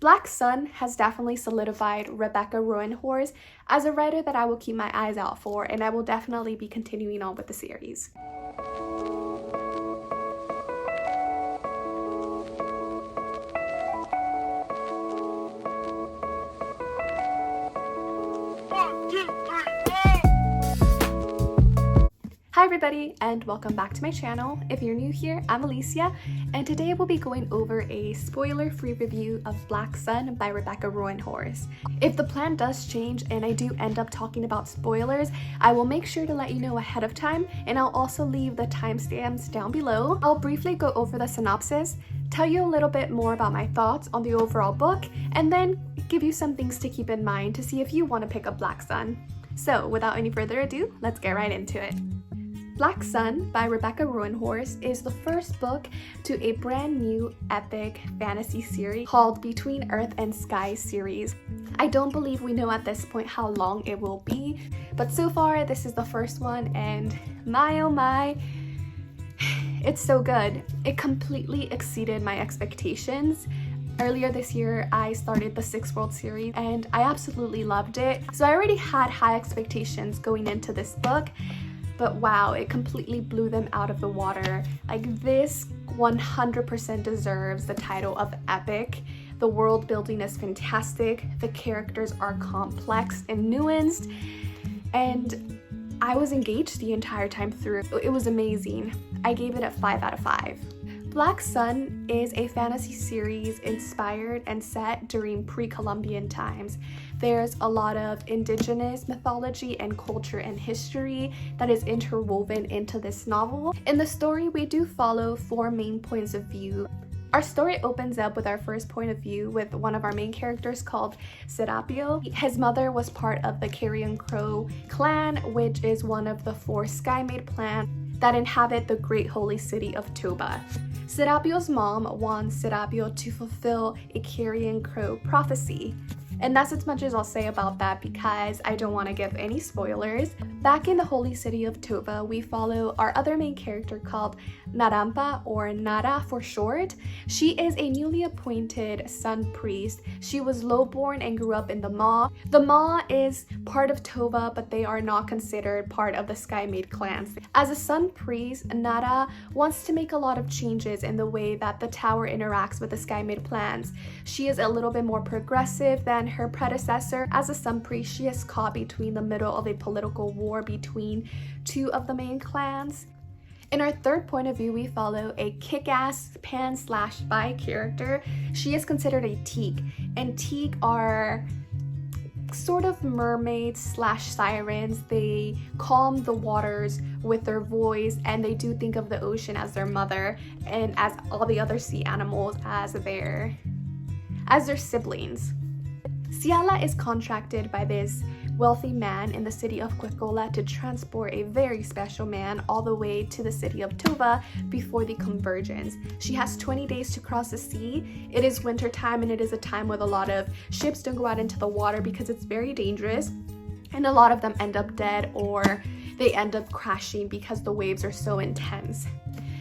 Black Sun has definitely solidified Rebecca Roanhorse as a writer that I will keep my eyes out for, and I will definitely be continuing on with the series. Hi everybody, and welcome back to my channel. If you're new here, I'm Alicia, and today we'll be going over a spoiler-free review of Black Sun by Rebecca Roanhorse. If the plan does change and I do end up talking about spoilers, I will make sure to let you know ahead of time, and I'll also leave the timestamps down below. I'll briefly go over the synopsis, tell you a little bit more about my thoughts on the overall book, and then give you some things to keep in mind to see if you want to pick up Black Sun. So without any further ado, let's get right into it. Black Sun by Rebecca Roanhorse is the first book to a brand new epic fantasy series called Between Earth and Sky series. I don't believe we know at this point how long it will be, but so far this is the first one, and my oh my, it's so good. It completely exceeded my expectations. Earlier this year, I started the Six World series and I absolutely loved it. So I already had high expectations going into this book, but wow, it completely blew them out of the water. Like, this 100% deserves the title of epic. The world building is fantastic, the characters are complex and nuanced, and I was engaged the entire time through. It was amazing. I gave it a 5 out of 5. Black Sun is a fantasy series inspired and set during pre-Columbian times. There's a lot of indigenous mythology and culture and history that is interwoven into this novel. In the story, we do follow 4 main points of view. Our story opens up with our first point of view with one of our main characters called Serapio. His mother was part of the Carrion Crow clan, which is one of the 4 Skymaid clans that inhabit the great holy city of Toba. Serapio's mom wants Serapio to fulfill a Carrion Crow prophecy. And that's as much as I'll say about that because I don't want to give any spoilers. Back in the holy city of Toba, we follow our other main character called Narampa, or Nara for short. She is a newly appointed sun priest. She was lowborn and grew up in the Ma. The Ma is part of Toba, but they are not considered part of the Skymaid clans. As a sun priest, Nara wants to make a lot of changes in the way that the tower interacts with the Skymaid clans. She is a little bit more progressive than her predecessor. As a sun priest, she is caught between the middle of a political war between 2 of the main clans. In our third point of view, we follow a kick-ass pan/bi character. She is considered a teak, and teak are sort of mermaids/sirens. They calm the waters with their voice, and they do think of the ocean as their mother, and as all the other sea animals as their siblings. Ciala is contracted by this wealthy man in the city of Quicola to transport a very special man all the way to the city of Toba before the convergence. She has 20 days to cross the sea. It is winter time, and it is a time where a lot of ships don't go out into the water because it's very dangerous, and a lot of them end up dead or they end up crashing because the waves are so intense.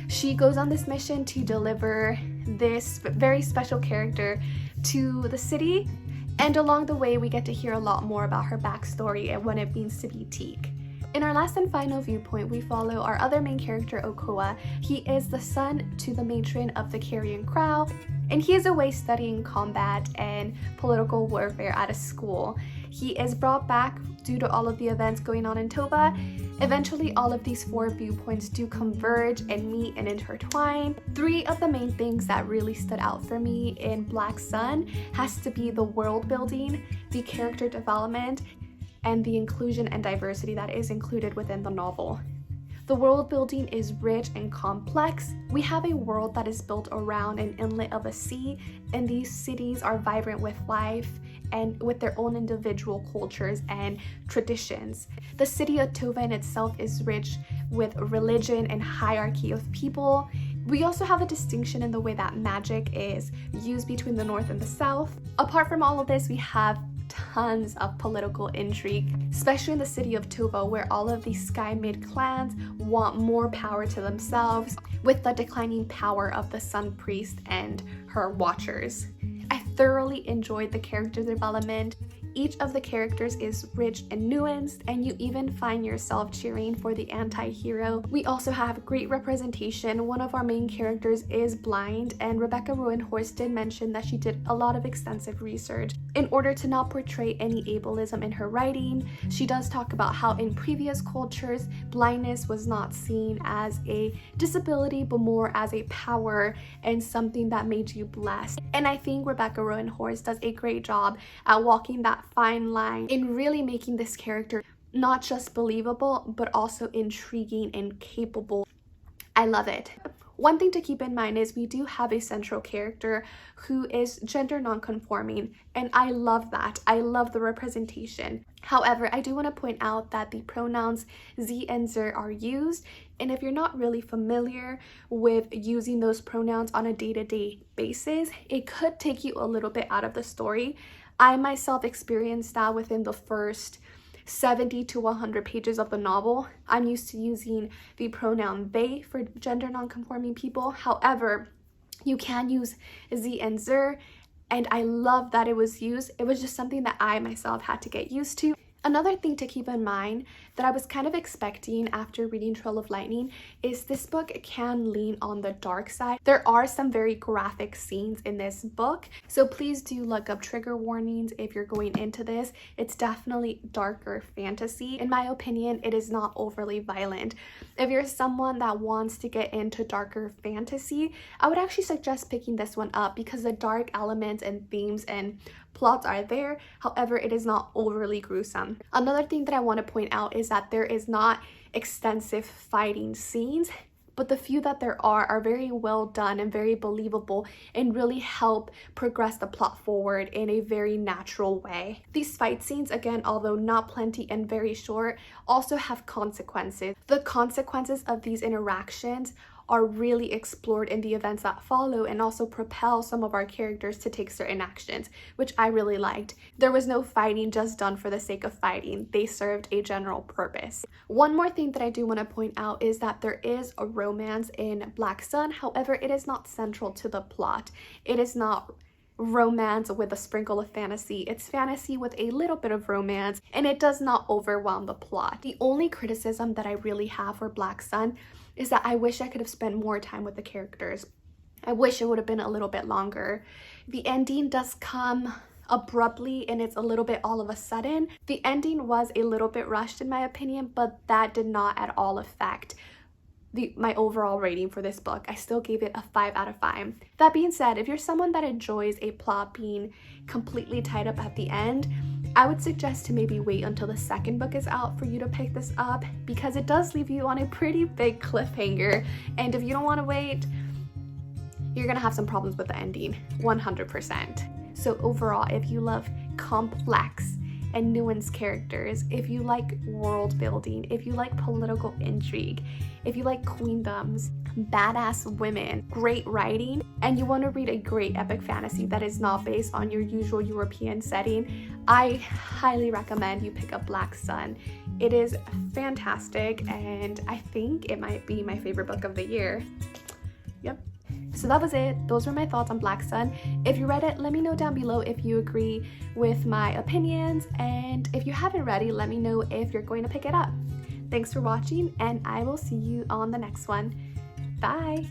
She goes on this mission to deliver this very special character to the city, and along the way we get to hear a lot more about her backstory and what it means to be teak. In our last and final viewpoint, we follow our other main character, Okoa. He is the son to the matron of the Carrion Crow, and he is away studying combat and political warfare at a school. He is brought back due to all of the events going on in Toba. Eventually, all of these 4 viewpoints do converge and meet and intertwine. 3 of the main things that really stood out for me in Black Sun has to be the world building, the character development, and the inclusion and diversity that is included within the novel. The world building is rich and complex. We have a world that is built around an inlet of a sea, and these cities are vibrant with life and with their own individual cultures and traditions. The city of Toba in itself is rich with religion and hierarchy of people. We also have a distinction in the way that magic is used between the North and the South. Apart from all of this, we have tons of political intrigue, especially in the city of Toba, where all of these Skymaid clans want more power to themselves with the declining power of the Sun Priest and her watchers. I thoroughly enjoyed the character development. Each of the characters is rich and nuanced, and you even find yourself cheering for the anti-hero. We also have great representation. One of our main characters is blind, and Rebecca Roanhorse did mention that she did a lot of extensive research in order to not portray any ableism in her writing. She does talk about how in previous cultures, blindness was not seen as a disability, but more as a power and something that made you blessed. And I think Rebecca Roanhorse does a great job at walking that fine line in really making this character not just believable, but also intriguing and capable. I love it. One thing to keep in mind is we do have a central character who is gender non-conforming, and I love that. I love the representation. However, I do want to point out that the pronouns ze and zer are used, and if you're not really familiar with using those pronouns on a day-to-day basis, it could take you a little bit out of the story. I myself experienced that within the first 70 to 100 pages of the novel. I'm used to using the pronoun they for gender non-conforming people. However, you can use ze and zer, and I love that it was used. It was just something that I myself had to get used to. Another thing to keep in mind that I was kind of expecting after reading Trail of Lightning is this book can lean on the dark side. There are some very graphic scenes in this book, so please do look up trigger warnings if you're going into this. It's definitely darker fantasy. In my opinion, it is not overly violent. If you're someone that wants to get into darker fantasy, I would actually suggest picking this one up because the dark elements and themes and plots are there. However, it is not overly gruesome. Another thing that I want to point out is that there is not extensive fighting scenes, but the few that there are very well done and very believable and really help progress the plot forward in a very natural way. These fight scenes, again, although not plenty and very short, also have consequences. The consequences of these interactions are really explored in the events that follow and also propel some of our characters to take certain actions, which I really liked. There was no fighting just done for the sake of fighting. They served a general purpose. One more thing that I do want to point out is that there is a romance in Black Sun. However, it is not central to the plot. It is not romance with a sprinkle of fantasy. It's fantasy with a little bit of romance, and it does not overwhelm the plot. The only criticism that I really have for Black Sun is that I wish I could have spent more time with the characters. I wish it would have been a little bit longer. The ending does come abruptly and it's a little bit all of a sudden. The ending was a little bit rushed in my opinion, but that did not at all affect my overall rating for this book. I still gave it a 5 out of 5. That being said, if you're someone that enjoys a plot being completely tied up at the end, I would suggest to maybe wait until the second book is out for you to pick this up, because it does leave you on a pretty big cliffhanger, and if you don't want to wait, you're gonna have some problems with the ending, 100%. So overall, if you love complex and nuanced characters, if you like world building, if you like political intrigue, if you like queendoms, badass women, great writing, and you want to read a great epic fantasy that is not based on your usual European setting, I highly recommend you pick up Black Sun. It is fantastic, and I think it might be my favorite book of the year. Yep. So that was it. Those were my thoughts on Black Sun. If you read it, let me know down below if you agree with my opinions, and if you haven't read it, let me know if you're going to pick it up. Thanks for watching, and I will see you on the next one. Bye!